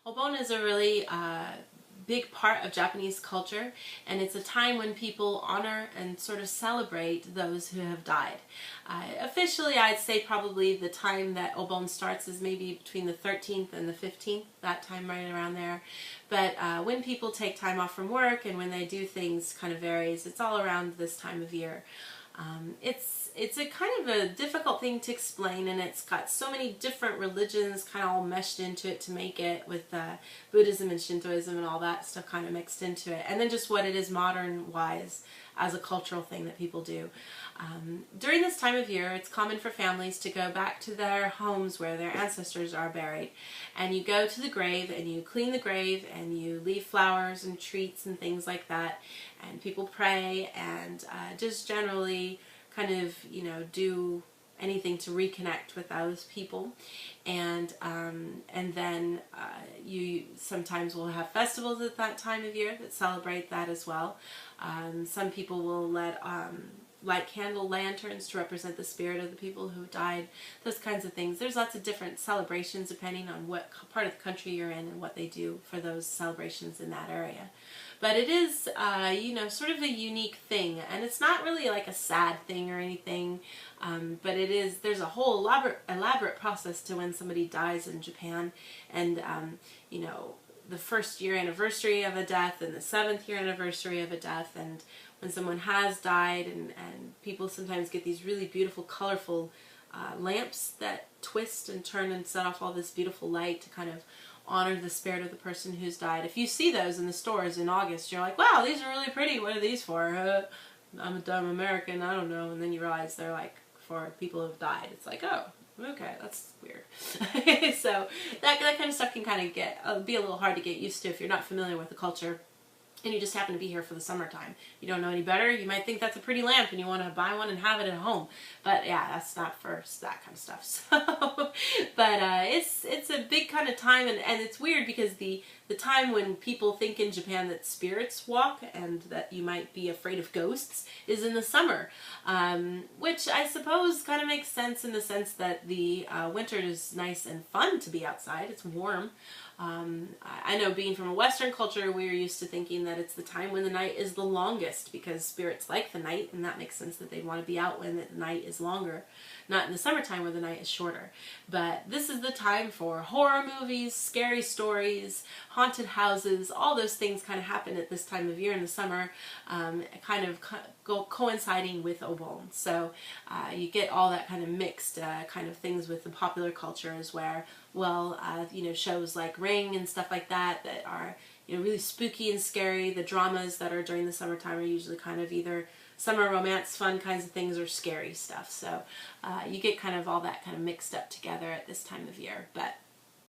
Obon is a really big part of Japanese culture, and it's a time when people honor and sort of celebrate those who have died. Officially, I'd say probably the time that Obon starts is maybe between the 13th and the 15th, that time right around there. But when people take time off from work and when they do things kind of varies. It's all around this time of year. It's a kind of a difficult thing to explain, and it's got so many different religions kind of all meshed into it to make it, with Buddhism and Shintoism and all that stuff kind of mixed into it, and then just what it is modern-wise as a cultural thing that people do. During this time of year, it's common for families to go back to their homes where their ancestors are buried, and you go to the grave and you clean the grave and you leave flowers and treats and things like that, and people pray and just generally kind of, do anything to reconnect with those people. And then you sometimes will have festivals at that time of year that celebrate that as well. Some people will light candle lanterns to represent the spirit of the people who died, those kinds of things. There's lots of different celebrations depending on what part of the country you're in and what they do for those celebrations in that area. But it is, sort of a unique thing, and it's not really like a sad thing or anything, but it is, there's a whole elaborate process to when somebody dies in Japan, and, the first year anniversary of a death and the 7th year anniversary of a death, and when someone has died, and people sometimes get these really beautiful, colorful lamps that twist and turn and set off all this beautiful light to kind of honor the spirit of the person who's died. If you see those in the stores in August, you're like, wow, these are really pretty. What are these for? I'm a dumb American, I don't know. And then you realize they're like for people who've died. It's like, oh, okay, that's weird. So that kind of stuff can kind of be a little hard to get used to if you're not familiar with the culture and you just happen to be here for the summertime. You don't know any better. You might think that's a pretty lamp and you want to buy one and have it at home. But yeah, that's not for that kind of stuff. So, but it's a big kind of time, and it's weird because the time when people think in Japan that spirits walk and that you might be afraid of ghosts is in the summer, which I suppose kind of makes sense in the sense that the winter is nice and fun to be outside. It's warm. I know, being from a Western culture, we're used to thinking that it's the time when the night is the longest because spirits like the night, and that makes sense that they'd want to be out when the night is longer, not in the summertime where the night is shorter. But this is the time for horror movies, scary stories, haunted houses, all those things kind of happen at this time of year in the summer, kind of coinciding with Obon. So you get all that kind of mixed kind of things with the popular culture, as where, well, shows like Ring and stuff like that are, really spooky and scary. The dramas that are during the summertime are usually kind of either summer romance, fun kinds of things, or scary stuff. So you get kind of all that kind of mixed up together at this time of year. But